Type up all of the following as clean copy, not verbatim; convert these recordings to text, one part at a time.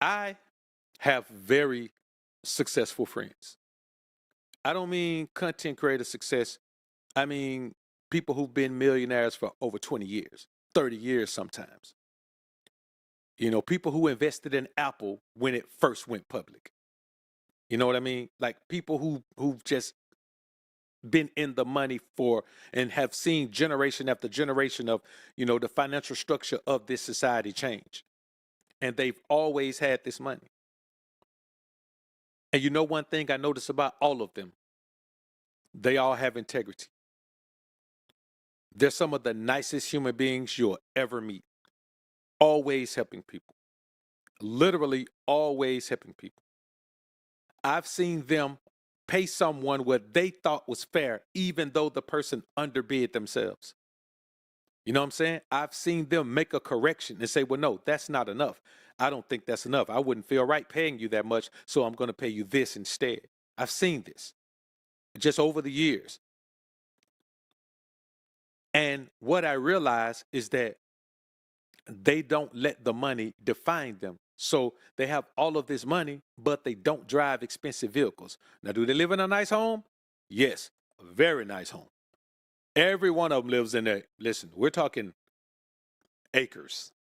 I have very successful friends. I don't mean content creator success. I mean people who've been millionaires for over 20 years, 30 years sometimes. People who invested in Apple when it first went public. You know what I mean? Like people who've just been in the money for and have seen generation after generation of, the financial structure of this society change. And they've always had this money. And one thing I notice about all of them, they all have integrity. They're some of the nicest human beings you'll ever meet. Always helping people. Literally always helping people. I've seen them pay someone what they thought was fair, even though the person underbid themselves. You know what I'm saying? I've seen them make a correction and say, well, no, that's not enough. I don't think that's enough. I wouldn't feel right paying you that much, so I'm going to pay you this instead. I've seen this just over the years. And what I realize is that they don't let the money define them. So they have all of this money, but they don't drive expensive vehicles. Now, do they live in a nice home? Yes, a very nice home. Every one of them lives in there. Listen, we're talking acres.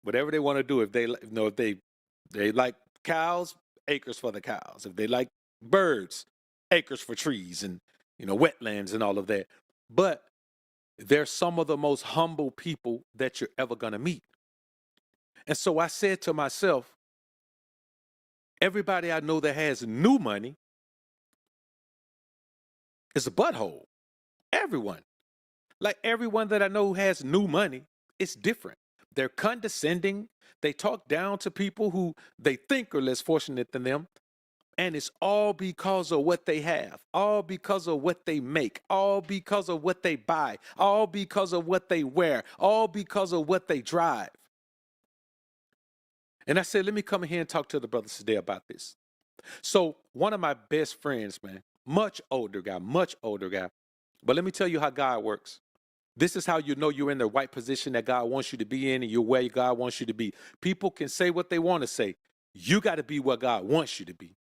Whatever they want to do. If they like cows, acres for the cows. If they like birds, acres for trees and wetlands and all of that. But they're some of the most humble people that you're ever going to meet. And so I said to myself, everybody I know that has new money is a butthole. Everyone. Like everyone that I know who has new money, it's different. They're condescending. They talk down to people who they think are less fortunate than them. And it's all because of what they have, all because of what they make, all because of what they buy, all because of what they wear, all because of what they drive. And I said, let me come in here and talk to the brothers today about this. So one of my best friends, man, much older guy. But let me tell you how God works. This is how you know you're in the right position that God wants you to be in and you're where God wants you to be. People can say what they want to say. You got to be where God wants you to be.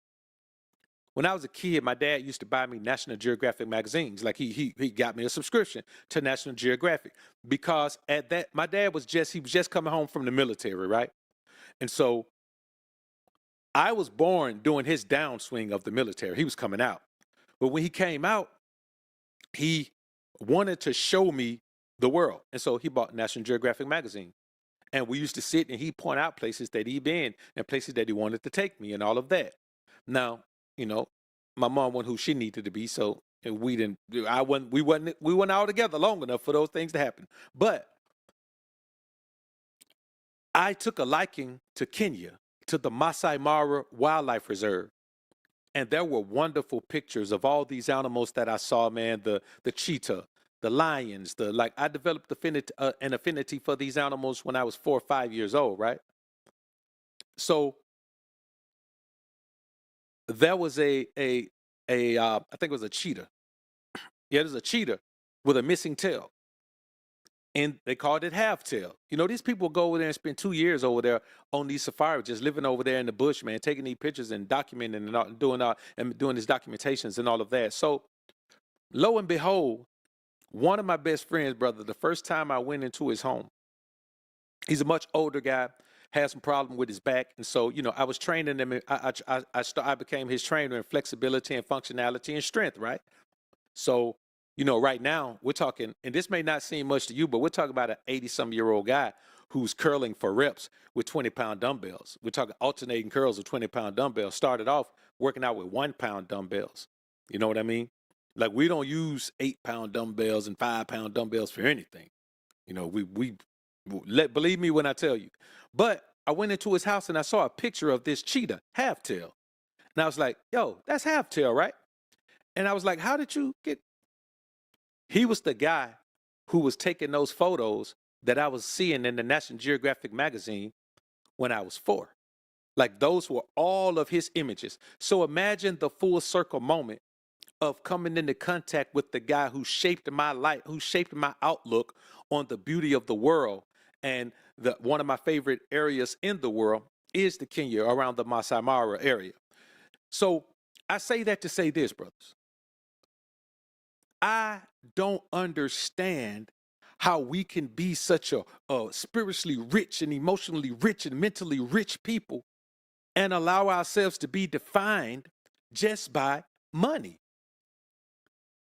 When I was a kid, my dad used to buy me National Geographic magazines. Like he got me a subscription to National Geographic because at that my dad was just coming home from the military, right? And so I was born during his downswing of the military. He was coming out. But when he came out, he wanted to show me the world. And so he bought National Geographic magazine. And we used to sit and he'd point out places that he'd been and places that he wanted to take me and all of that. Now, my mom wasn't who she needed to be, so we weren't all together long enough for those things to happen. But I took a liking to Kenya, to the Masai Mara Wildlife Reserve. And there were wonderful pictures of all these animals that I saw, man, the cheetah, the lions, I developed an affinity for these animals when I was 4 or 5 years old, right? So there was I think it was a cheetah. Yeah, there's a cheetah with a missing tail. And they called it half tail. These people go over there and spend 2 years over there on these safaris, just living over there in the bush, man, taking these pictures and documenting and doing these documentations and all of that. So lo and behold, one of my best friends, brother, the first time I went into his home, he's a much older guy, had some problem with his back. And so, I was training him. I became his trainer in flexibility and functionality and strength, right? So, right now we're talking, and this may not seem much to you, but we're talking about an 80-some-year-old guy who's curling for reps with 20-pound dumbbells. We're talking alternating curls with 20-pound dumbbells. Started off working out with 1-pound dumbbells. You know what I mean? Like we don't use 8-pound dumbbells and 5-pound dumbbells for anything. Believe me when I tell you. But I went into his house and I saw a picture of this cheetah, half tail. And I was like, yo, that's half tail, right? And I was like, how did you get? He was the guy who was taking those photos that I was seeing in the National Geographic magazine when I was 4. Like those were all of his images. So imagine the full circle moment of coming into contact with the guy who shaped my life, who shaped my outlook on the beauty of the world and one of my favorite areas in the world is the Kenya around the Masai Mara area. So I say that to say this, brothers. I don't understand how we can be such a spiritually rich and emotionally rich and mentally rich people and allow ourselves to be defined just by money.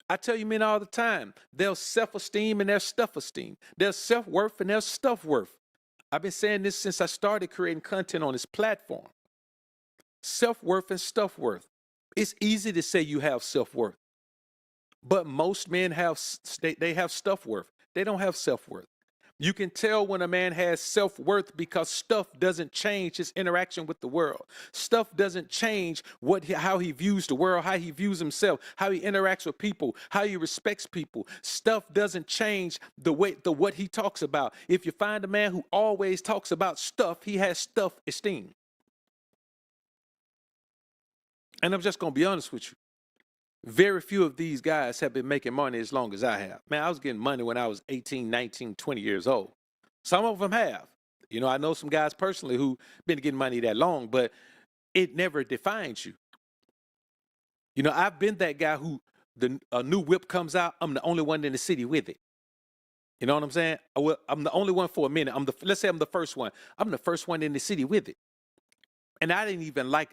I tell you men all the time, there's self-esteem and there's stuff-esteem. There's self-worth and there's stuff-worth. I've been saying this since I started creating content on this platform. Self-worth and stuff-worth. It's easy to say you have self-worth, but most men have they have stuff-worth. They don't have self-worth. You can tell when a man has self-worth because stuff doesn't change his interaction with the world. Stuff doesn't change how he views the world, how he views himself, how he interacts with people, how he respects people. Stuff doesn't change what he talks about. If you find a man who always talks about stuff, he has stuff-esteem. And I'm just going to be honest with you. Very few of these guys have been making money as long as I have. Man, I was getting money when I was 18, 19, 20 years old. Some of them have. You know, I know some guys personally who been getting money that long, but it never defines you. You know, I've been that guy who a new whip comes out, I'm the only one in the city with it. You know what I'm saying? I'm the only one for a minute. Let's say I'm the first one. I'm the first one in the city with it. And I didn't even like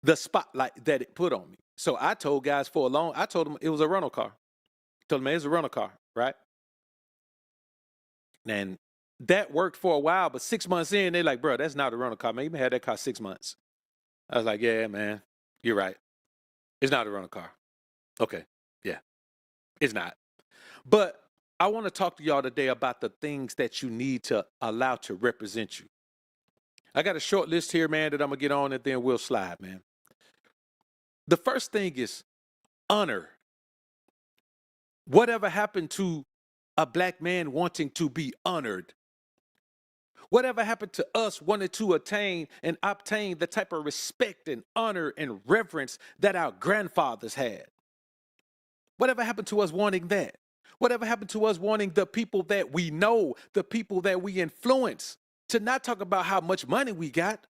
the spotlight that it put on me. So I told guys I told them it was a rental car. Told them it was a rental car, right? And that worked for a while, but 6 months in, they're like, bro, that's not a rental car, man. You been had that car 6 months. I was like, yeah, man, you're right. It's not a rental car. Okay, yeah, it's not. But I want to talk to y'all today about the things that you need to allow to represent you. I got a short list here, man, that I'm going to get on and then we'll slide, man. The first thing is honor. Whatever happened to a black man wanting to be honored? Whatever happened to us wanting to attain and obtain the type of respect and honor and reverence that our grandfathers had? Whatever happened to us wanting that? Whatever happened to us wanting the people that we know, the people that we influence, to not talk about how much money we got,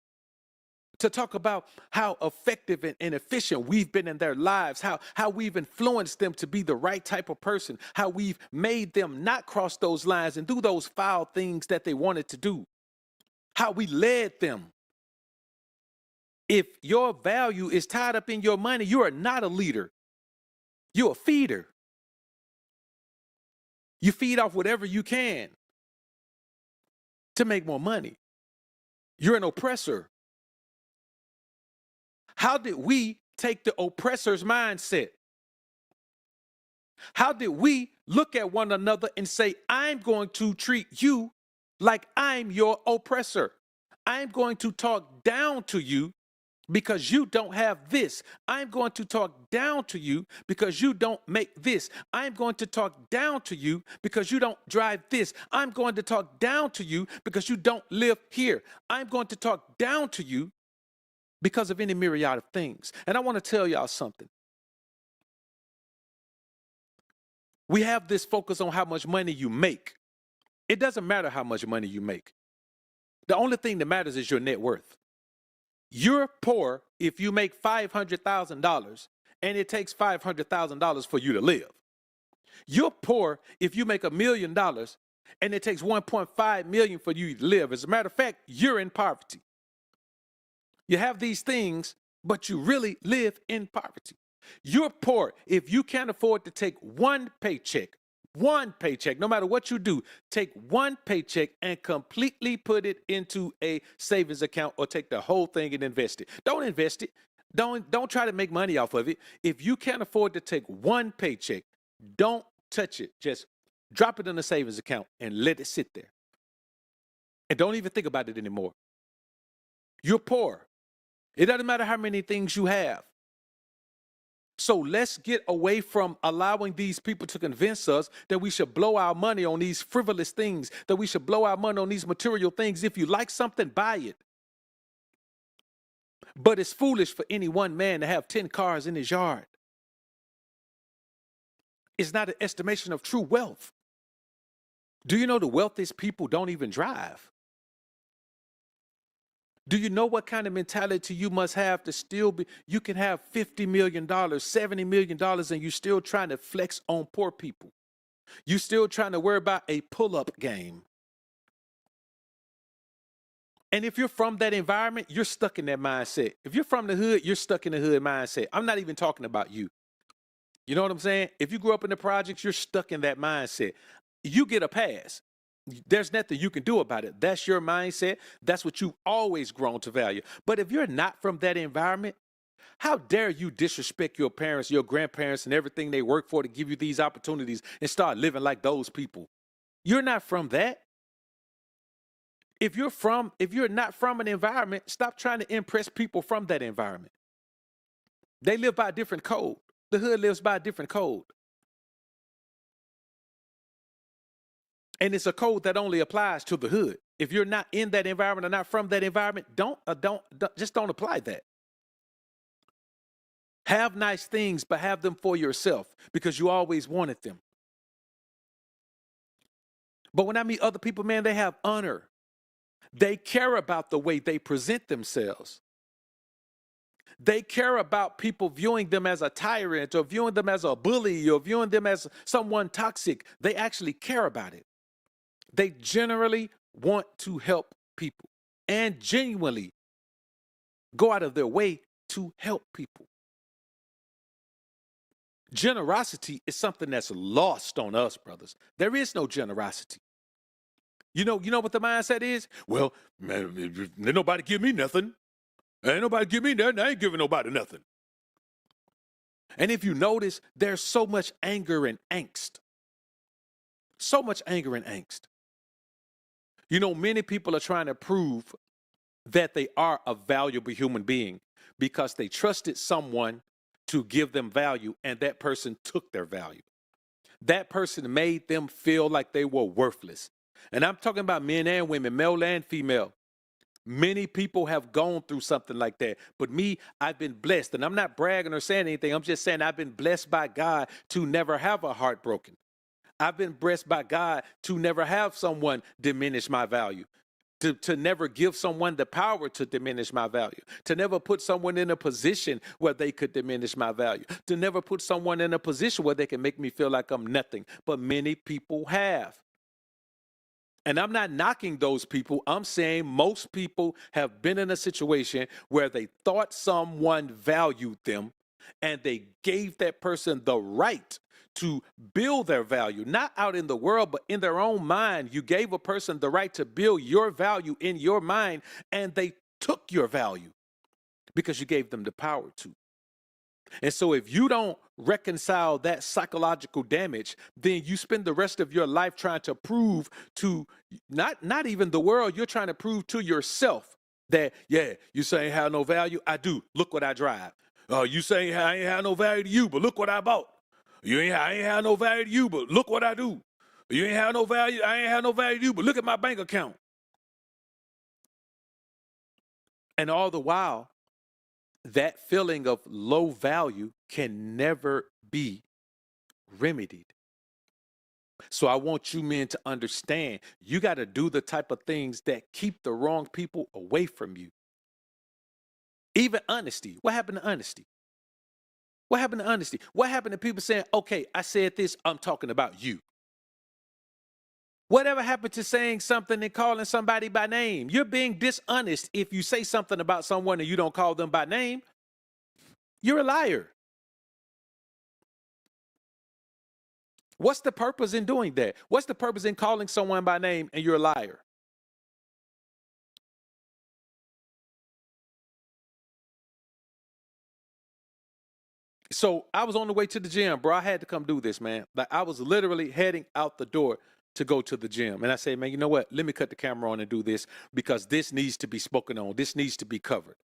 to talk about how effective and efficient we've been in their lives, how we've influenced them to be the right type of person, how we've made them not cross those lines and do those foul things that they wanted to do, how we led them. If your value is tied up in your money, you are not a leader. You're a feeder. You feed off whatever you can to make more money. You're an oppressor. How did we take the oppressor's mindset? How did we look at one another and say, I'm going to treat you like I'm your oppressor? I'm going to talk down to you because you don't have this. I'm going to talk down to you because you don't make this. I'm going to talk down to you because you don't drive this. I'm going to talk down to you because you don't live here. I'm going to talk down to you because of any myriad of things. And I want to tell y'all something. We have this focus on how much money you make. It doesn't matter how much money you make. The only thing that matters is your net worth. You're poor if you make $500,000 and it takes $500,000 for you to live. You're poor if you make $1 million and it takes $1.5 million for you to live. As a matter of fact, you're in poverty. You have these things, but you really live in poverty. You're poor if you can't afford to take one paycheck, no matter what you do, take one paycheck and completely put it into a savings account or take the whole thing and invest it. Don't invest it. Don't try to make money off of it. If you can't afford to take one paycheck, don't touch it. Just drop it in a savings account and let it sit there. And don't even think about it anymore. You're poor. It doesn't matter how many things you have. So let's get away from allowing these people to convince us that we should blow our money on these frivolous things, that we should blow our money on these material things. If you like something, buy it. But it's foolish for any one man to have 10 cars in his yard. It's not an estimation of true wealth. Do you know the wealthiest people don't even drive? Do you know what kind of mentality you must have to still be? You can have $50 million, $70 million, and you're still trying to flex on poor people. You're still trying to worry about a pull-up game. And if you're from that environment, you're stuck in that mindset. If you're from the hood, you're stuck in the hood mindset. I'm not even talking about you. You know what I'm saying? If you grew up in the projects, you're stuck in that mindset. You get a pass. There's nothing you can do about it. That's your mindset. That's what you've always grown to value. But if you're not from that environment, how dare you disrespect your parents, your grandparents, and everything they work for to give you these opportunities and start living like those people? You're not from that. If you're not from an environment, stop trying to impress people from that environment. They live by a different code. The hood lives by a different code. And it's a code that only applies to the hood. If you're not in that environment or not from that environment, don't apply that. Have nice things, but have them for yourself because you always wanted them. But when I meet other people, man, they have honor. They care about the way they present themselves. They care about people viewing them as a tyrant or viewing them as a bully or viewing them as someone toxic. They actually care about it. They generally want to help people and genuinely go out of their way to help people. Generosity is something that's lost on us, brothers. There is no generosity. You know what the mindset is? Well, man, ain't nobody give me nothing. Ain't nobody give me nothing. I ain't giving nobody nothing. And if you notice, there's so much anger and angst. So much anger and angst. You know, many people are trying to prove that they are a valuable human being because they trusted someone to give them value and that person took their value. That person made them feel like they were worthless. And I'm talking about men and women, male and female. Many people have gone through something like that. But me, I've been blessed. And I'm not bragging or saying anything. I'm just saying I've been blessed by God to never have a heart broken. I've been blessed by God to never have someone diminish my value. To never give someone the power to diminish my value, to never put someone in a position where they could diminish my value, to never put someone in a position where they can make me feel like I'm nothing. But many people have. And I'm not knocking those people. I'm saying most people have been in a situation where they thought someone valued them and they gave that person the right to build their value, not out in the world, but in their own mind. You gave a person the right to build your value in your mind, and they took your value because you gave them the power to. And so if you don't reconcile that psychological damage, then you spend the rest of your life trying to prove to not even the world, you're trying to prove to yourself that, yeah, you say I ain't have no value. I do. Look what I drive. You say I ain't have no value to you, but look what I bought. I ain't have no value to you, but look what I do. You ain't have no value. I ain't have no value to you, but look at my bank account. And all the while, that feeling of low value can never be remedied. So I want you men to understand, you got to do the type of things that keep the wrong people away from you. Even honesty. What happened to honesty? What happened to honesty? What happened to people saying, okay, I said this, I'm talking about you? Whatever happened to saying something and calling somebody by name? You're being dishonest if you say something about someone and you don't call them by name. You're a liar. What's the purpose in doing that? What's the purpose in calling someone by name and you're a liar? So I was on the way to the gym, bro. I had to come do this, man. Like I was literally heading out the door to go to the gym. And I said, man, you know what? Let me cut the camera on and do this because this needs to be spoken on. This needs to be covered.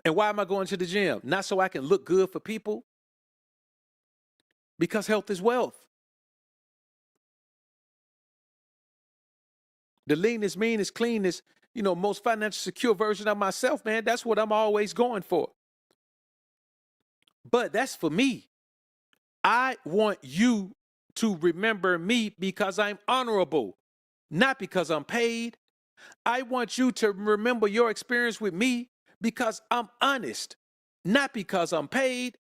And why am I going to the gym? Not so I can look good for people, because health is wealth. The leanest, meanest, cleanest, most financially secure version of myself, man. That's what I'm always going for. But that's for me. I want you to remember me because I'm honorable, not because I'm paid, I want you to remember your experience with me because I'm honest, not because I'm paid.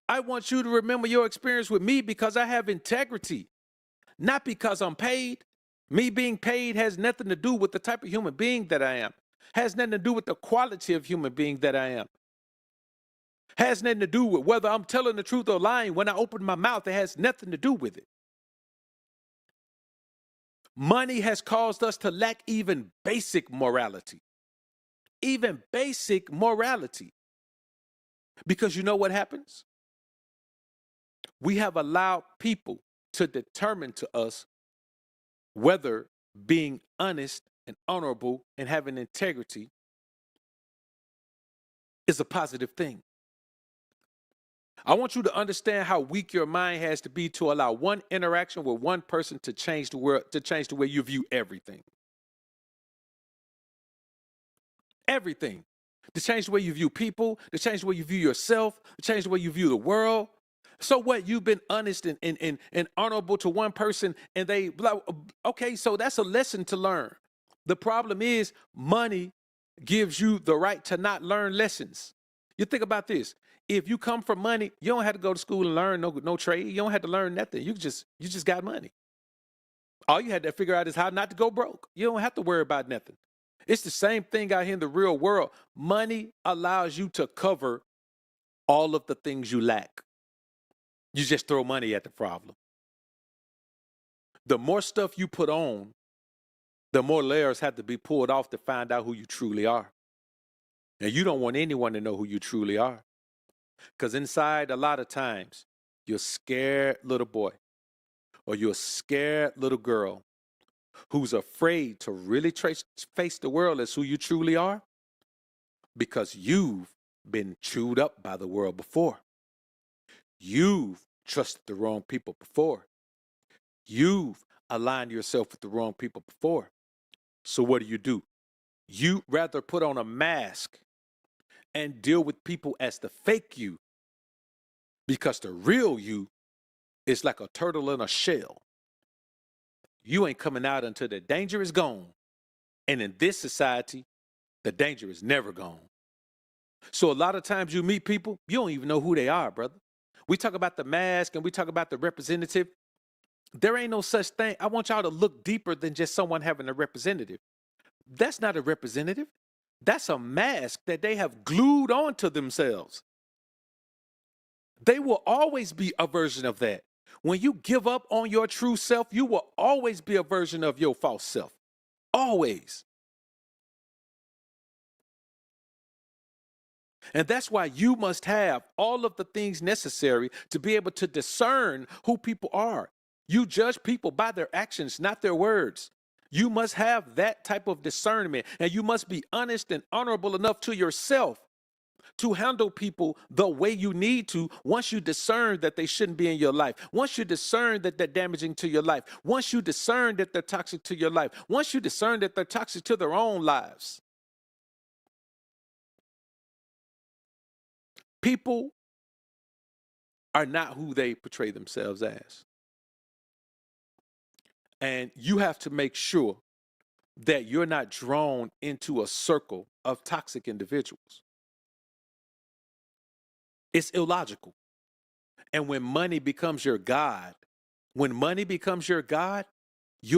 I want you to remember your experience with me because I have integrity, not because I'm paid. Me being paid has nothing to do with the type of human being that I am. Has nothing to do with the quality of human being that I am. Has nothing to do with whether I'm telling the truth or lying. When I open my mouth, it has nothing to do with it. Money has caused us to lack even basic morality. Even basic morality. Because you know what happens? We have allowed people to determine to us whether being honest and honorable and having integrity is a positive thing. I want you to understand how weak your mind has to be to allow one interaction with one person to change the world, to change the way you view everything. Everything. To change the way you view people, to change the way you view yourself, to change the way you view the world. So what? You've been honest and honorable to one person, and they, okay, so that's a lesson to learn. The problem is money gives you the right to not learn lessons. You think about this. If you come from money, you don't have to go to school and learn no trade. You don't have to learn nothing. You just got money. All you had to figure out is how not to go broke. You don't have to worry about nothing. It's the same thing out here in the real world. Money allows you to cover all of the things you lack. You just throw money at the problem. The more stuff you put on, the more layers have to be pulled off to find out who you truly are. And you don't want anyone to know who you truly are. Because inside, a lot of times, you're a scared little boy or you're a scared little girl who's afraid to really face the world as who you truly are because you've been chewed up by the world before. You've trusted the wrong people before. You've aligned yourself with the wrong people before. So what do? You rather put on a mask and deal with people as the fake you because the real you is like a turtle in a shell. You ain't coming out until the danger is gone. And in this society, the danger is never gone. So a lot of times you meet people, you don't even know who they are, brother. We talk about the mask and we talk about the representative. There ain't no such thing. I want y'all to look deeper than just someone having a representative. That's not a representative. That's a mask that they have glued onto themselves. They will always be a version of that. When you give up on your true self, you will always be a version of your false self. Always. And that's why you must have all of the things necessary to be able to discern who people are. You judge people by their actions, not their words. You must have that type of discernment, and you must be honest and honorable enough to yourself to handle people the way you need to once you discern that they shouldn't be in your life. Once you discern that they're damaging to your life. Once you discern that they're toxic to your life. Once you discern that they're toxic to their own lives. People are not who they portray themselves as. And you have to make sure that you're not drawn into a circle of toxic individuals. It's illogical. And when money becomes your God, you'll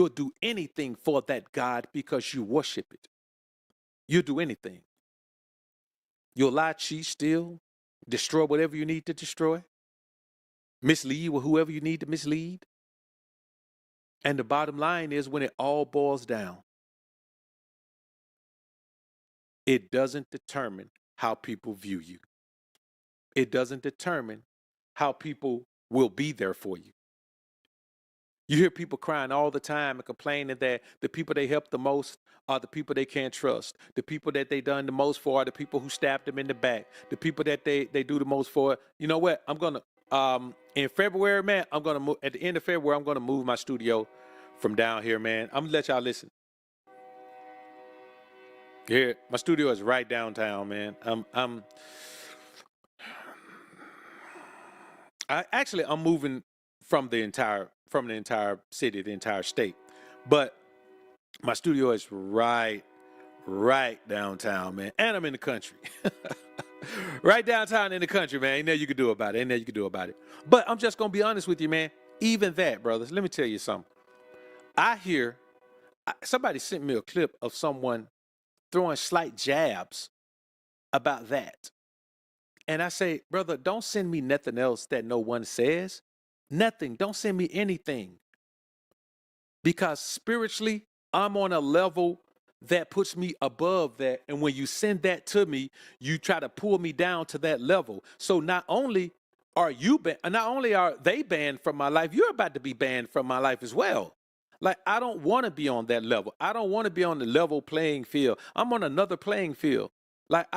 do anything for that God because you worship it. You'll do anything. You'll lie, cheat, steal, destroy whatever you need to destroy, mislead with whoever you need to mislead. And the bottom line is, when it all boils down, it doesn't determine how people view you. It doesn't determine how people will be there for you. You hear people crying all the time and complaining that the people they help the most are the people they can't trust. The people that they done the most for are the people who stabbed them in the back. The people that they do the most for. You know what? I'm going to, in February, man, I'm going to move, at the end of February, I'm going to move my studio from down here, man. I'm going to let y'all listen. Here, my studio is right downtown, man. I'm moving from the entire city, the entire state. But My studio is right downtown, man. And I'm in the country. Right downtown in the country, man. Ain't nothing you can do about it. Ain't nothing you can do about it. But I'm just going to be honest with you, man. Even that, brothers, let me tell you something. Somebody sent me a clip of someone throwing slight jabs about that. And I say, brother, don't send me nothing else that no one says. Nothing. Don't send me anything. Because spiritually, I'm on a level that puts me above that. And when you send that to me, you try to pull me down to that level. So not only are they banned from my life, you're about to be banned from my life as well. Like, I don't want to be on that level. I don't want to be on the level playing field. I'm on another playing field. Like,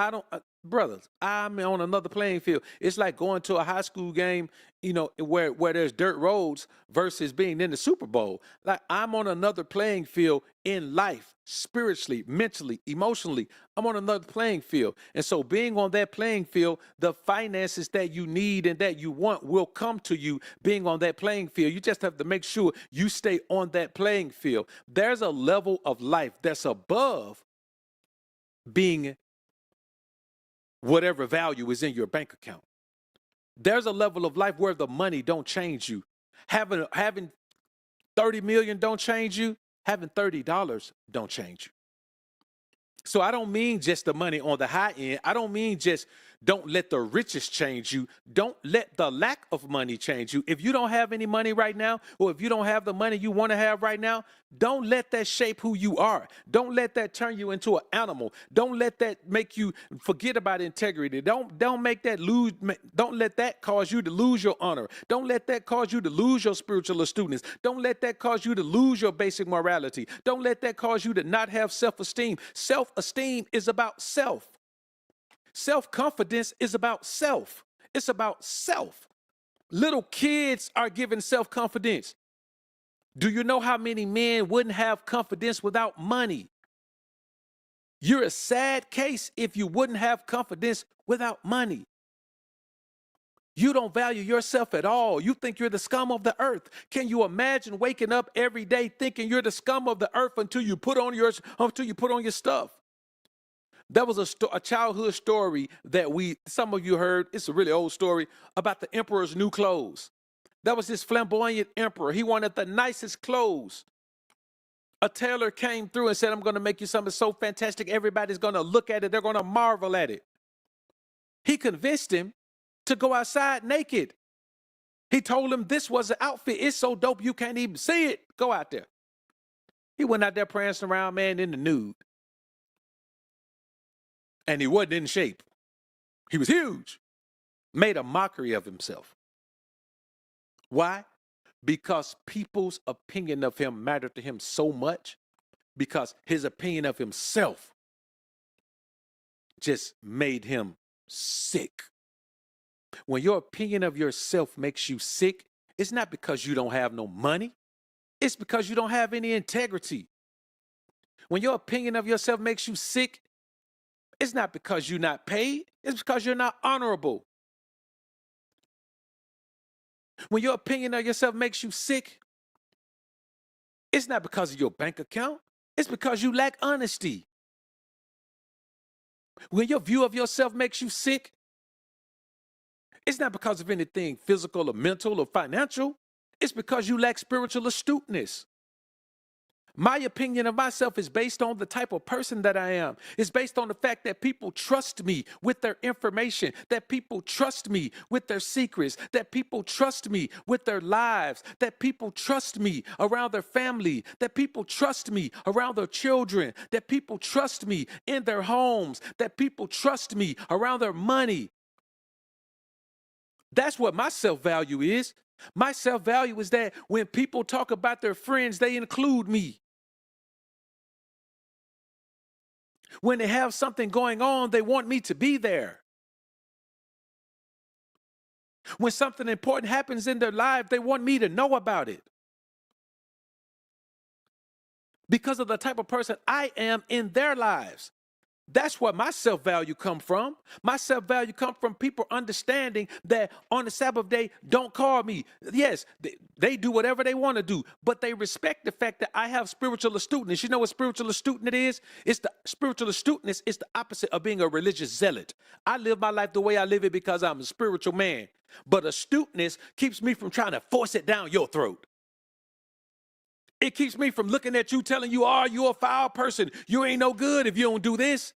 brothers, I'm on another playing field. It's like going to a high school game, where there's dirt roads versus being in the Super Bowl. Like, I'm on another playing field in life, spiritually, mentally, emotionally. I'm on another playing field. And so being on that playing field, the finances that you need and that you want will come to you being on that playing field. You just have to make sure you stay on that playing field. There's a level of life that's above being whatever value is in your bank account. There's a level of life where the money don't change you. Having 30 million don't change you. Having $30 don't change you. So I don't mean just the money on the high end. I don't mean just don't let the riches change you. Don't let the lack of money change you. If you don't have any money right now, or if you don't have the money you want to have right now, don't let that shape who you are. Don't let that turn you into an animal. Don't let that make you forget about integrity. Don't let that cause you to lose your honor. Don't let that cause you to lose your spiritual astuteness. Don't let that cause you to lose your basic morality. Don't let that cause you to not have self-esteem. Self-esteem is about self. Self-confidence is about self. It's about self. Little kids are given self-confidence. Do you know how many men wouldn't have confidence without money? You're a sad case if you wouldn't have confidence without money. You don't value yourself at all. You think you're the scum of the earth. Can you imagine waking up every day thinking you're the scum of the earth until you put on your stuff? That was a childhood story that some of you heard. It's a really old story about the emperor's new clothes. That was this flamboyant emperor. He wanted the nicest clothes. A tailor came through and said, I'm going to make you something so fantastic. Everybody's going to look at it. They're going to marvel at it. He convinced him to go outside naked. He told him this was an outfit. It's so dope you can't even see it. Go out there. He went out there prancing around, man, in the nude. And he wasn't in shape. He was huge. Made a mockery of himself. Why? Because people's opinion of him mattered to him so much, because his opinion of himself just made him sick. When your opinion of yourself makes you sick, it's not because you don't have no money. It's because you don't have any integrity. When your opinion of yourself makes you sick, it's not because you're not paid. It's because you're not honorable. When your opinion of yourself makes you sick, it's not because of your bank account. It's because you lack honesty. When your view of yourself makes you sick, it's not because of anything physical or mental or financial. It's because you lack spiritual astuteness. My opinion of myself is based on the type of person that I am. It's based on the fact that people trust me with their information, that people trust me with their secrets, that people trust me with their lives, that people trust me around their family, that people trust me around their children, that people trust me in their homes, that people trust me around their money. That's what my self-value is. My self-value is that when people talk about their friends, they include me. When they have something going on, they want me to be there. When something important happens in their life, they want me to know about it. Because of the type of person I am in their lives. That's where my self-value come from. My self-value come from people understanding that on the Sabbath day, don't call me. Yes, they do whatever they want to do, but they respect the fact that I have spiritual astuteness. You know what spiritual astuteness is? It's the spiritual astuteness is the opposite of being a religious zealot. I live my life the way I live it because I'm a spiritual man. But astuteness keeps me from trying to force it down your throat. It keeps me from looking at you telling you, oh, you're a foul person. You ain't no good if you don't do this.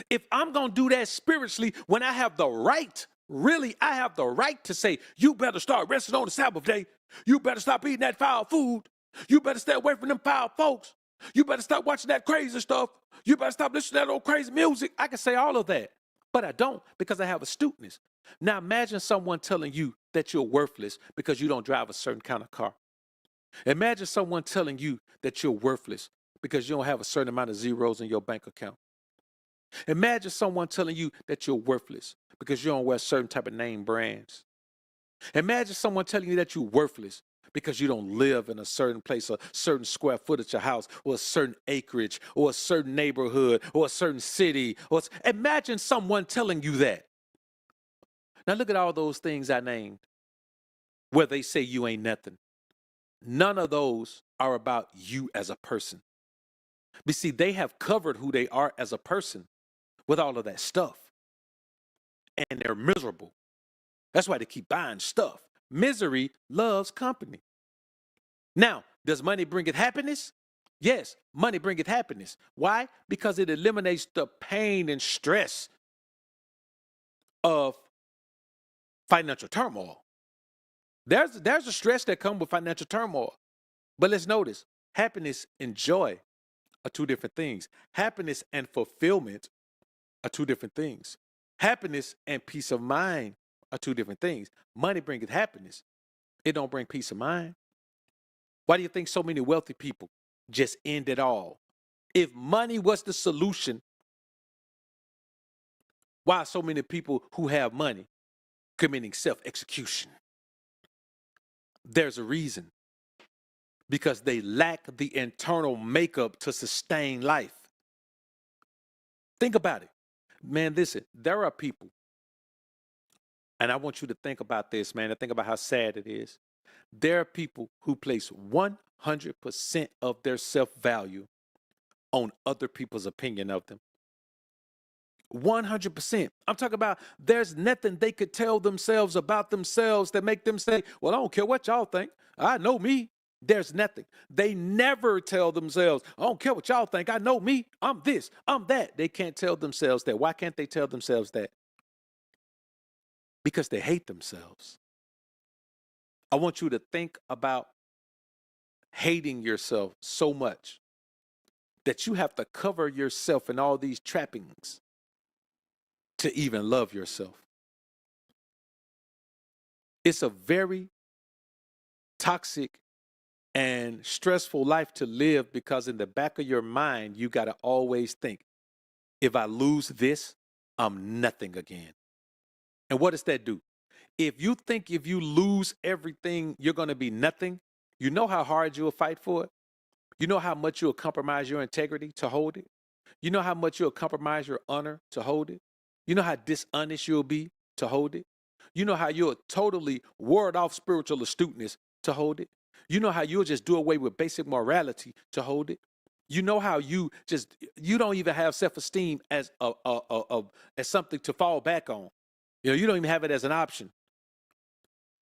If I'm going to do that spiritually, when I have the right, really, I have the right to say, you better start resting on the Sabbath day. You better stop eating that foul food. You better stay away from them foul folks. You better stop watching that crazy stuff. You better stop listening to that old crazy music. I can say all of that, but I don't because I have astuteness. Now imagine someone telling you that you're worthless because you don't drive a certain kind of car. Imagine someone telling you that you're worthless because you don't have a certain amount of zeros in your bank account. Imagine someone telling you that you're worthless because you don't wear certain type of name brands. Imagine someone telling you that you're worthless because you don't live in a certain place, a certain square footage of house, or a certain acreage, or a certain neighborhood, or a certain city. Imagine someone telling you that. Now look at all those things I named where they say you ain't nothing. None of those are about you as a person. But see, they have covered who they are as a person with all of that stuff. And they're miserable. That's why they keep buying stuff. Misery loves company. Now, does money bringeth happiness? Yes, money bringeth happiness. Why? Because it eliminates the pain and stress of financial turmoil. There's a stress that comes with financial turmoil. But let's notice, happiness and joy are two different things. Happiness and fulfillment are two different things. Happiness and peace of mind are two different things. Money brings happiness. It don't bring peace of mind. Why do you think so many wealthy people just end it all? If money was the solution, why are so many people who have money committing self-execution? There's a reason. Because they lack the internal makeup to sustain life. Think about it. Man, listen, there are people, and I want you to think about this, man, and think about how sad it is. There are people who place 100% of their self-value on other people's opinion of them. 100%. I'm talking about there's nothing they could tell themselves about themselves that make them say, well, I don't care what y'all think. I know me. There's nothing. They never tell themselves, I don't care what y'all think. I know me. I'm this. I'm that. They can't tell themselves that. Why can't they tell themselves that? Because they hate themselves. I want you to think about hating yourself so much that you have to cover yourself in all these trappings to even love yourself. It's a very toxic and stressful life to live because in the back of your mind, you got to always think, if I lose this, I'm nothing again. And what does that do? If you think if you lose everything, you're going to be nothing, you know how hard you'll fight for it? You know how much you'll compromise your integrity to hold it? You know how much you'll compromise your honor to hold it? You know how dishonest you'll be to hold it? You know how you'll totally ward off spiritual astuteness to hold it? You know how you'll just do away with basic morality to hold it? You know how you don't even have self-esteem as as something to fall back on. You don't even have it as an option.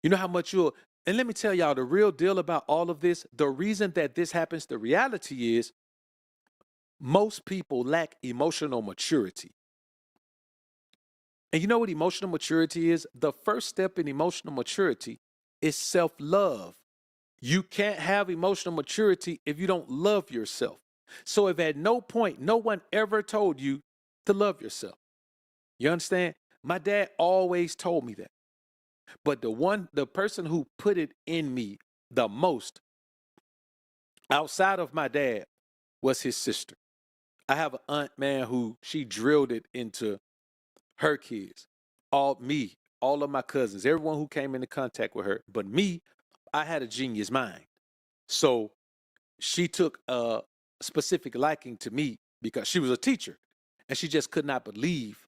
You know how much and let me tell y'all the real deal about all of this. The reason that this happens, the reality is most people lack emotional maturity. And you know what emotional maturity is? The first step in emotional maturity is self-love. You can't have emotional maturity if you don't love yourself. So if at no point, no one ever told you to love yourself. You understand? My dad always told me that. But the person who put it in me the most outside of my dad was his sister. I have an aunt, man, who she drilled it into her kids, all of my cousins, everyone who came into contact with her. But me, I had a genius mind. So she took a specific liking to me because she was a teacher. And she just could not believe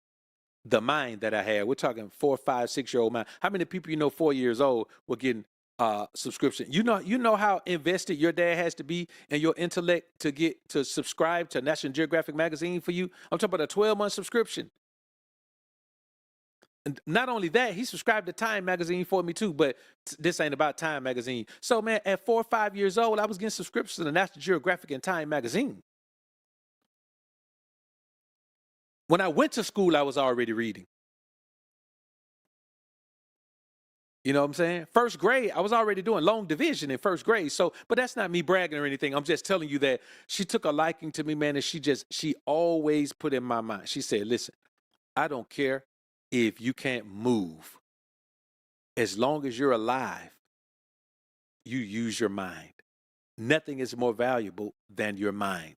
the mind that I had. We're talking 4, 5, 6-year-old mind. How many people you know 4 years old were getting subscription? You know how invested your dad has to be in your intellect to get to subscribe to National Geographic magazine for you? I'm talking about a 12-month subscription. And not only that, he subscribed to Time magazine for me too, but this ain't about Time magazine. So man, at 4 or 5 years old, I was getting subscriptions to the National Geographic and Time magazine. When I went to school, I was already reading. You know what I'm saying? First grade, I was already doing long division in first grade. So, but that's not me bragging or anything. I'm just telling you that she took a liking to me, man, and she always put in my mind. She said, listen, I don't care if you can't move. As long as you're alive, you use your mind. Nothing is more valuable than your mind.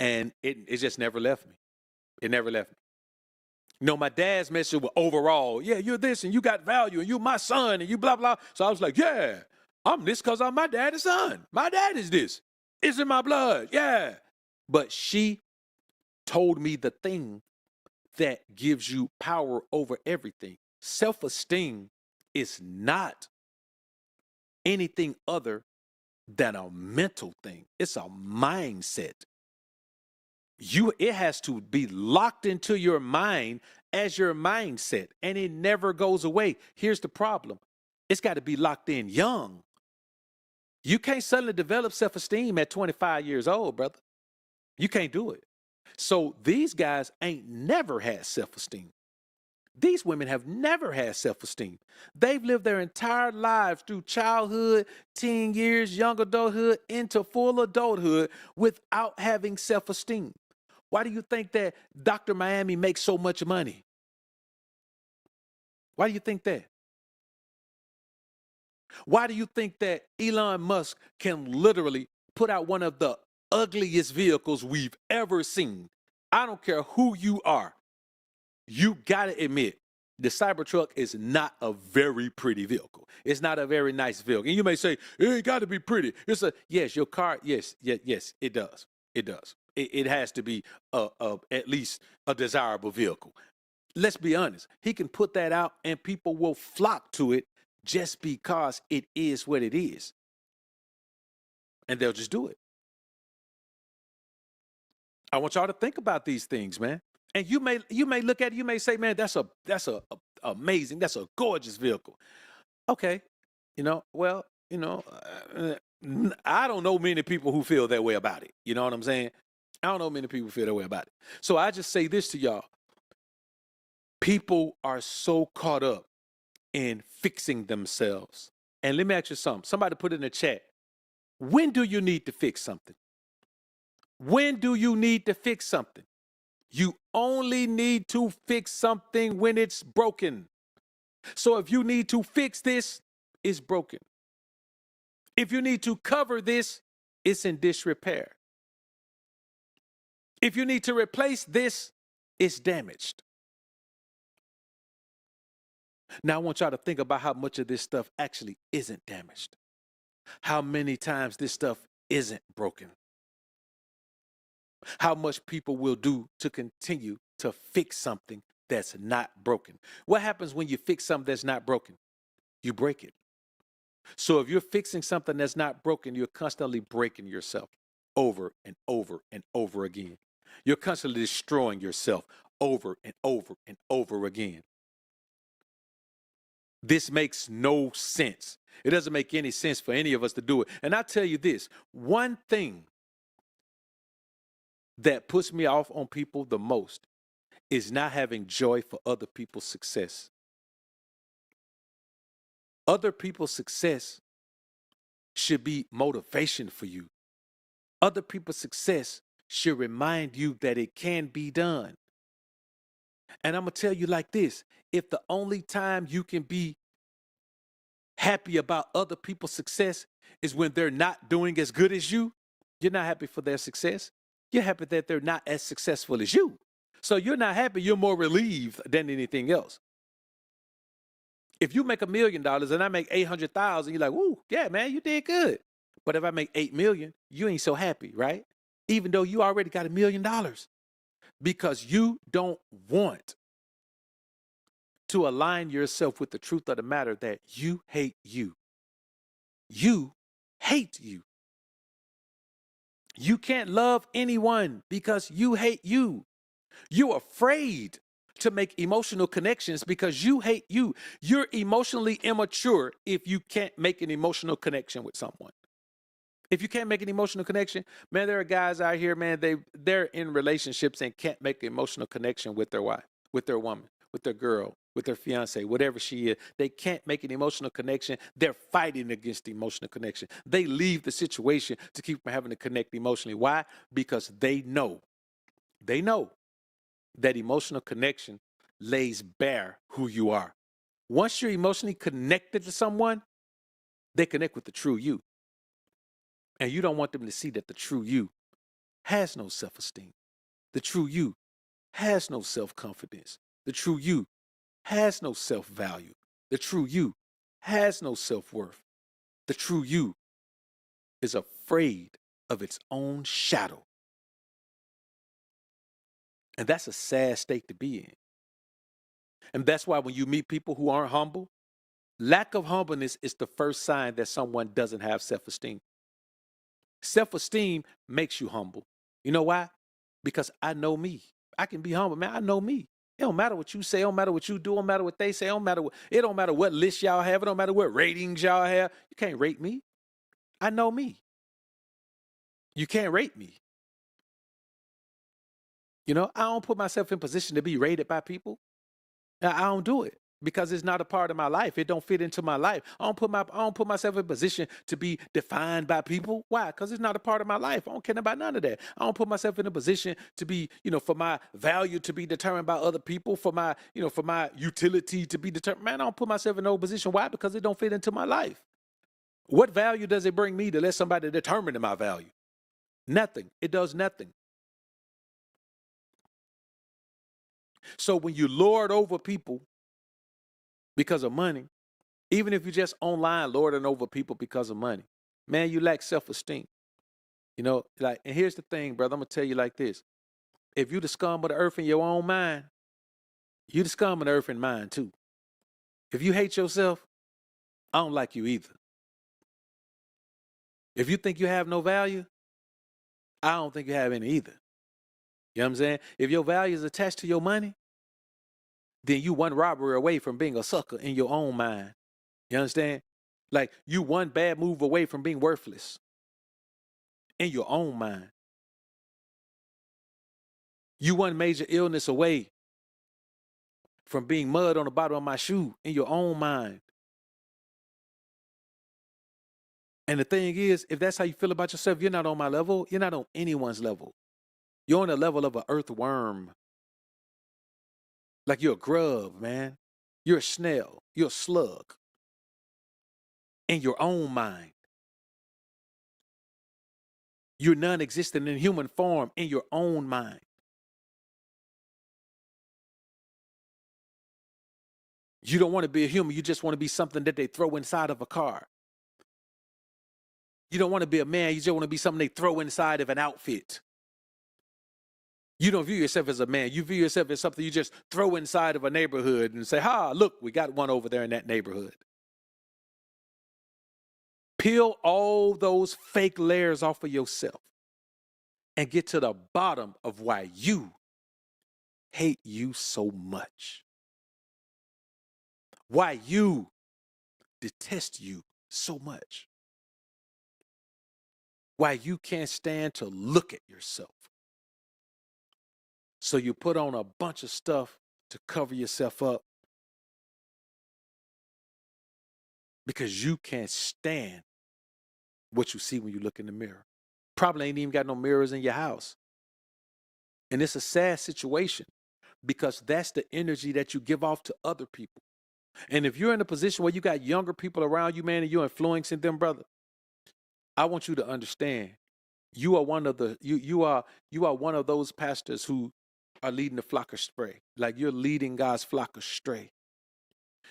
And it just never left me. It never left me. No, my dad's message was overall, yeah, you're this and you got value and you my son and you blah, blah. So I was like, yeah, I'm this because I'm my daddy's son. My dad is this. It's in my blood. Yeah. But she told me the thing that gives you power over everything. Self-esteem is not anything other than a mental thing. It's a mindset. It has to be locked into your mind as your mindset, and it never goes away. Here's the problem. It's got to be locked in young. You can't suddenly develop self-esteem at 25 years old, brother. You can't do it. So these guys ain't never had self-esteem. These women have never had self-esteem. They've lived their entire lives through childhood, teen years, young adulthood, into full adulthood without having self-esteem. Why do you think that Dr. Miami makes so much money? Why do you think that? Why do you think that Elon Musk can literally put out one of the ugliest vehicles we've ever seen? I don't care who you are. You got to admit, the Cybertruck is not a very pretty vehicle. It's not a very nice vehicle. And you may say, it ain't got to be pretty. Yes, your car, yes, it does. It does. It has to be at least a desirable vehicle. Let's be honest. He can put that out and people will flock to it just because it is what it is. And they'll just do it. I want y'all to think about these things, man. And you may look at it, you may say, man, that's a amazing, that's a gorgeous vehicle. Okay. I don't know many people who feel that way about it. You know what I'm saying? I don't know many people feel that way about it. So I just say this to y'all. People are so caught up in fixing themselves. And let me ask you something. Somebody put in the chat. When do you need to fix something? When do you need to fix something? You only need to fix something when it's broken. So if you need to fix this, it's broken. If you need to cover this, it's in disrepair. If you need to replace this, it's damaged. Now I want y'all to think about how much of this stuff actually isn't damaged. How many times this stuff isn't broken. How much people will do to continue to fix something that's not broken. What happens when you fix something that's not broken? You break it. So if you're fixing something that's not broken, you're constantly breaking yourself over and over and over again. You're constantly destroying yourself over and over and over again. This makes no sense. It doesn't make any sense for any of us to do it. And I tell you this, one thing that puts me off on people the most is not having joy for other people's success. Other people's success should be motivation for you. Other people's success should remind you that it can be done. And I'm going to tell you like this, if the only time you can be happy about other people's success is when they're not doing as good as you, you're not happy for their success. You're happy that they're not as successful as you. So you're not happy, you're more relieved than anything else. If you make $1 million and I make 800,000, you're like, "Woo, yeah, man, you did good." But if I make 8 million, you ain't so happy, right? Even though you already got $1 million. because you don't want to align yourself with the truth of the matter that you hate you. You hate you. You can't love anyone because you hate you. You're afraid to make emotional connections because you hate you. You're emotionally immature if you can't make an emotional connection with someone. If you can't make an emotional connection, man, there are guys out here, man, they're in relationships and can't make an emotional connection with their wife, with their woman, with their girl, with their fiance, whatever she is. They can't make an emotional connection. They're fighting against the emotional connection. They leave the situation to keep from having to connect emotionally. Why? Because they know that emotional connection lays bare who you are. Once you're emotionally connected to someone, they connect with the true you. And you don't want them to see that the true you has no self-esteem. The true you has no self-confidence. The true you has no self-value. The true you has no self-worth. The true you is afraid of its own shadow. And that's a sad state to be in. And that's why when you meet people who aren't humble, lack of humbleness is the first sign that someone doesn't have self-esteem. Self-esteem makes you humble. You know why? Because I know me. I can be humble, man. I know me. It don't matter what you say. It don't matter what you do. It don't matter what they say. It don't matter what list y'all have. It don't matter what ratings y'all have. You can't rate me. I know me. You can't rate me. You know, I don't put myself in position to be rated by people. I don't do it because it's not a part of my life. It don't fit into my life. I don't put myself in position to be defined by people. Why? Because it's not a part of my life. I don't care about none of that. I don't put myself in a position to be, for my value to be determined by other people, for my utility to be determined. Man, I don't put myself in no position. Why? Because it don't fit into my life. What value does it bring me to let somebody determine my value? Nothing. It does nothing. So when you lord over people because of money, even if you just online lording over people because of money, man, you lack self-esteem. And here's the thing, brother, I'm going to tell you like this. If you the scum of the earth in your own mind, you the scum of the earth in mine too. If you hate yourself, I don't like you either. If you think you have no value, I don't think you have any either. You know what I'm saying? If your value is attached to your money, then you one robbery away from being a sucker in your own mind. You understand? Like you one bad move away from being worthless in your own mind. You one major illness away from being mud on the bottom of my shoe in your own mind. And the thing is, if that's how you feel about yourself, you're not on my level. You're not on anyone's level. You're on the level of an earthworm. Like you're a grub, man. You're a snail. You're a slug in your own mind. You're non-existent in human form in your own mind. You don't want to be a human. You just want to be something that they throw inside of a car. You don't want to be a man. You just want to be something they throw inside of an outfit. You don't view yourself as a man. You view yourself as something you just throw inside of a neighborhood and say, look, we got one over there in that neighborhood. Peel all those fake layers off of yourself and get to the bottom of why you hate you so much. Why you detest you so much. Why you can't stand to look at yourself. So you put on a bunch of stuff to cover yourself up because you can't stand what you see when you look in the mirror. Probably ain't even got no mirrors in your house. And it's a sad situation because that's the energy that you give off to other people. And if you're in a position where you got younger people around you, man, and you're influencing them, brother, I want you to understand you are one of those pastors who are leading the flock astray. Like you're leading God's flock astray.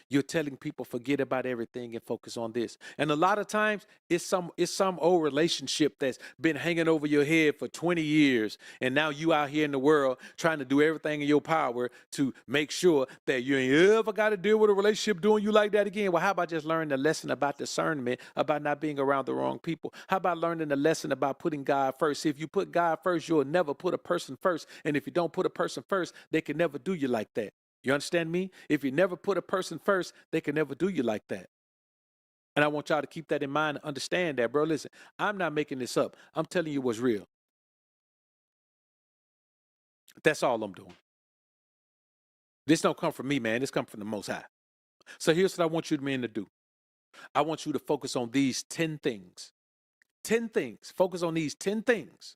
You're telling people forget about everything and focus on this. And a lot of times it's some old relationship that's been hanging over your head for 20 years. And now you out here in the world trying to do everything in your power to make sure that you ain't ever got to deal with a relationship doing you like that again. Well, how about just learning the lesson about discernment, about not being around the wrong people? How about learning the lesson about putting God first? If you put God first, you'll never put a person first. And if you don't put a person first, they can never do you like that. You understand me? If you never put a person first, they can never do you like that. And I want y'all to keep that in mind and understand that, bro. Listen, I'm not making this up. I'm telling you what's real. That's all I'm doing. This don't come from me, man. This comes from the Most High. So here's what I want you men to do. I want you to focus on these 10 things. 10 things. Focus on these 10 things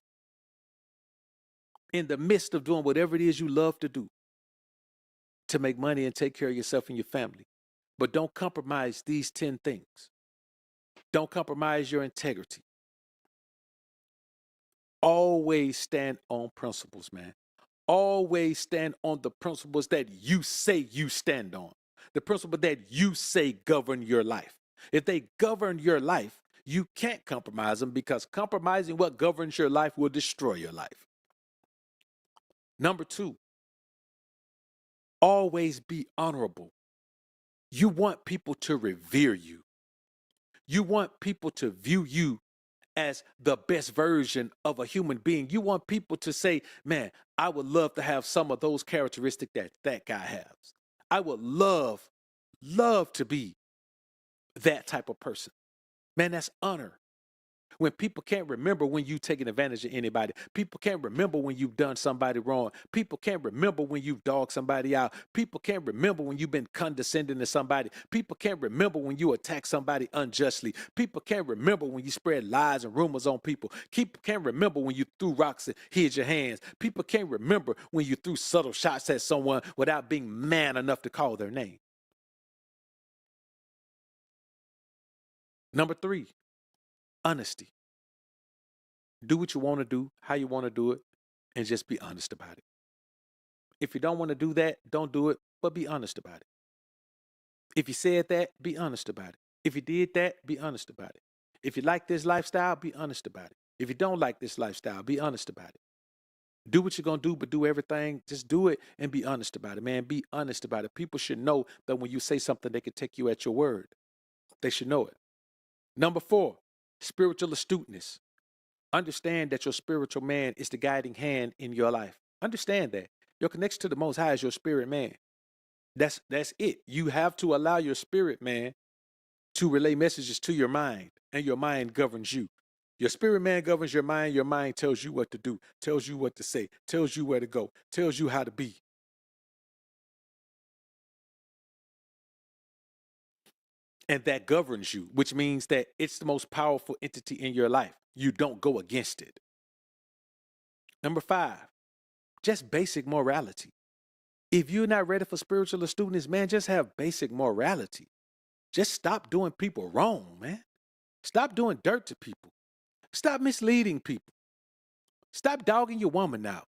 in the midst of doing whatever it is you love to do to make money and take care of yourself and your family. But don't compromise these 10 things. Don't compromise your integrity. Always stand on principles, man. Always stand on the principles that you say you stand on. The principle that you say govern your life. If they govern your life, you can't compromise them, because compromising what governs your life will destroy your life. Number 2, always be honorable. You want people to revere you. You want people to view you as the best version of a human being. You want people to say, man, I would love to have some of those characteristics that guy has. I would love to be that type of person. Man, that's honor. When people can't remember when you taking advantage of anybody, people can't remember when you've done somebody wrong, people can't remember when you've dogged somebody out, people can't remember when you've been condescending to somebody, people can't remember when you attack somebody unjustly, people can't remember when you spread lies and rumors on people, people can't remember when you threw rocks and hid your hands, people can't remember when you threw subtle shots at someone without being man enough to call their name. Number 3, honesty. Do what you want to do, how you want to do it, and just be honest about it. If you don't want to do that, don't do it, but be honest about it. If you said that, be honest about it. If you did that, be honest about it. If you like this lifestyle, be honest about it. If you don't like this lifestyle, be honest about it. Do what you're going to do, but do everything. Just do it and be honest about it, man. Be honest about it. People should know that when you say something, they can take you at your word. They should know it. Number 4, spiritual astuteness. Understand that your spiritual man is the guiding hand in your life. Understand that. Your connection to the Most High is your spirit man. That's it. You have to allow your spirit man to relay messages to your mind, and your mind governs you. Your spirit man governs your mind tells you what to do, tells you what to say, tells you where to go, tells you how to be. And that governs you, which means that it's the most powerful entity in your life. You don't go against it. Number 5, just basic morality. If you're not ready for spiritual astuteness, man, just have basic morality. Just stop doing people wrong, man. Stop doing dirt to people. Stop misleading people. Stop dogging your woman out.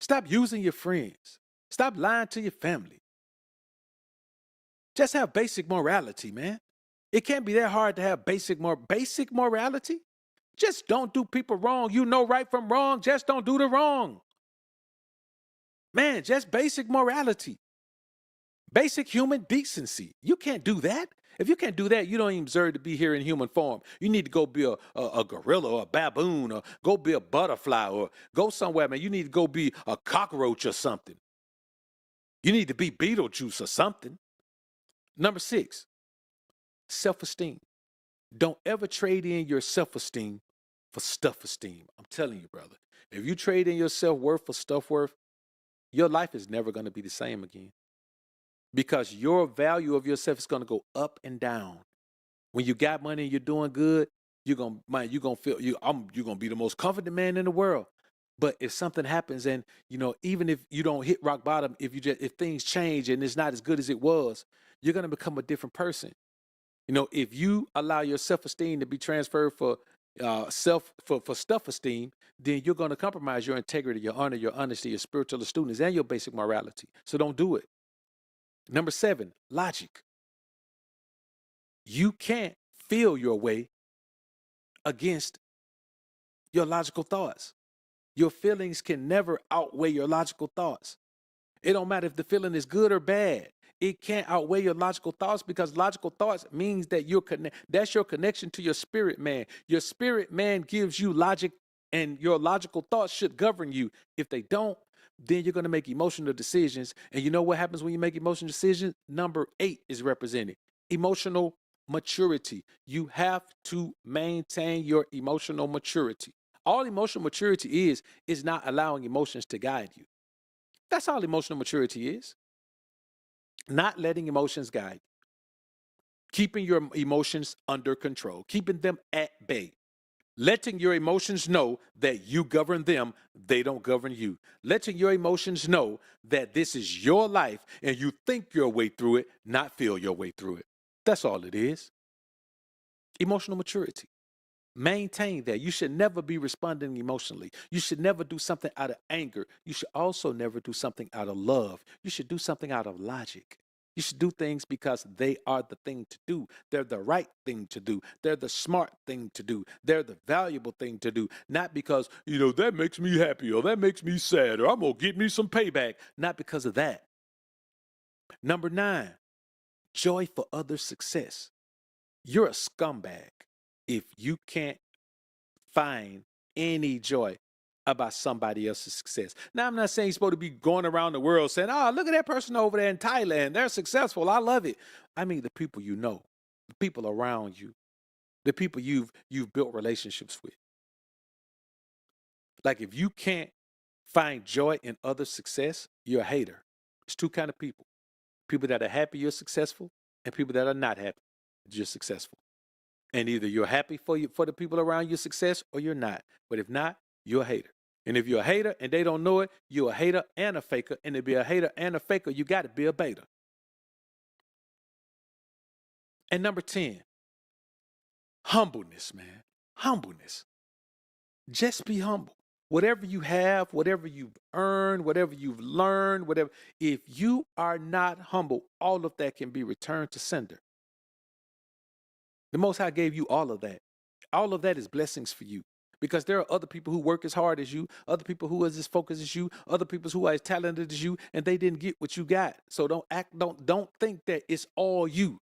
Stop using your friends. Stop lying to your family. Just have basic morality, man. It can't be that hard to have basic morality. Just don't do people wrong. You know right from wrong. Just don't do the wrong. Man, just basic morality. Basic human decency. You can't do that. If you can't do that, you don't even deserve to be here in human form. You need to go be a gorilla or a baboon, or go be a butterfly, or go somewhere, man. You need to go be a cockroach or something. You need to be Beetlejuice or something. Number 6, self-esteem. Don't ever trade in your self-esteem for stuff-esteem. I'm telling you, brother. If you trade in your self-worth for stuff-worth, your life is never going to be the same again. Because your value of yourself is going to go up and down. When you got money and you're doing good, you're going to be the most confident man in the world. But if something happens, and even if you don't hit rock bottom, if things change and it's not as good as it was, you're going to become a different person. If you allow your self-esteem to be transferred for stuff-esteem, then you're going to compromise your integrity, your honor, your honesty, your spiritual astuteness, and your basic morality. So don't do it. Number 7, logic. You can't feel your way against your logical thoughts. Your feelings can never outweigh your logical thoughts. It don't matter if the feeling is good or bad. It can't outweigh your logical thoughts, because logical thoughts means that that's your connection to your spirit man. Your spirit man gives you logic, and your logical thoughts should govern you. If they don't, then you're going to make emotional decisions. And you know what happens when you make emotional decisions? Number 8 is represented. Emotional maturity. You have to maintain your emotional maturity. All emotional maturity is not allowing emotions to guide you. That's all emotional maturity is. Not letting emotions guide you. Keeping your emotions under control, keeping them at bay. Letting your emotions know that you govern them, they don't govern you. Letting your emotions know that this is your life and you think your way through it, not feel your way through it. That's all it is. Emotional maturity. Maintain that. You should never be responding emotionally. You should never do something out of anger. You should also never do something out of love. You should do something out of logic. You should do things because they are the thing to do. They're the right thing to do. They're the smart thing to do. They're the valuable thing to do. Not because, that makes me happy, or that makes me sad, or I'm going to get me some payback. Not because of that. Number 9, joy for others' success. You're a scumbag if you can't find any joy about somebody else's success. Now, I'm not saying you're supposed to be going around the world saying, oh, look at that person over there in Thailand. They're successful. I love it. I mean, the people you know, the people around you, the people you've built relationships with. Like, if you can't find joy in other success, you're a hater. It's 2 kind of people. People that are happy you're successful, and people that are not happy you're successful. And either you're happy for the people around your success, or you're not. But if not, you're a hater. And if you're a hater and they don't know it, you're a hater and a faker. And to be a hater and a faker, you got to be a beta. And number 10, humbleness, man. Humbleness. Just be humble. Whatever you have, whatever you've earned, whatever you've learned, whatever, if you are not humble, all of that can be returned to sender. The Most High gave you all of that. All of that is blessings for you. Because there are other people who work as hard as you, other people who are as focused as you, other people who are as talented as you, and they didn't get what you got. So don't think that it's all you.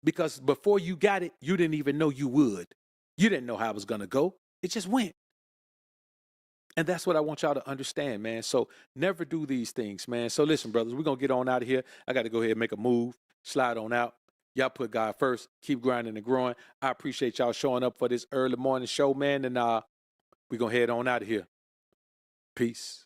Because before you got it, you didn't even know you would. You didn't know how it was going to go. It just went. And that's what I want y'all to understand, man. So never do these things, man. So listen, brothers, we're going to get on out of here. I got to go ahead and make a move, slide on out. Y'all put God first. Keep grinding and growing. I appreciate y'all showing up for this early morning show, man. And we're going to head on out of here. Peace.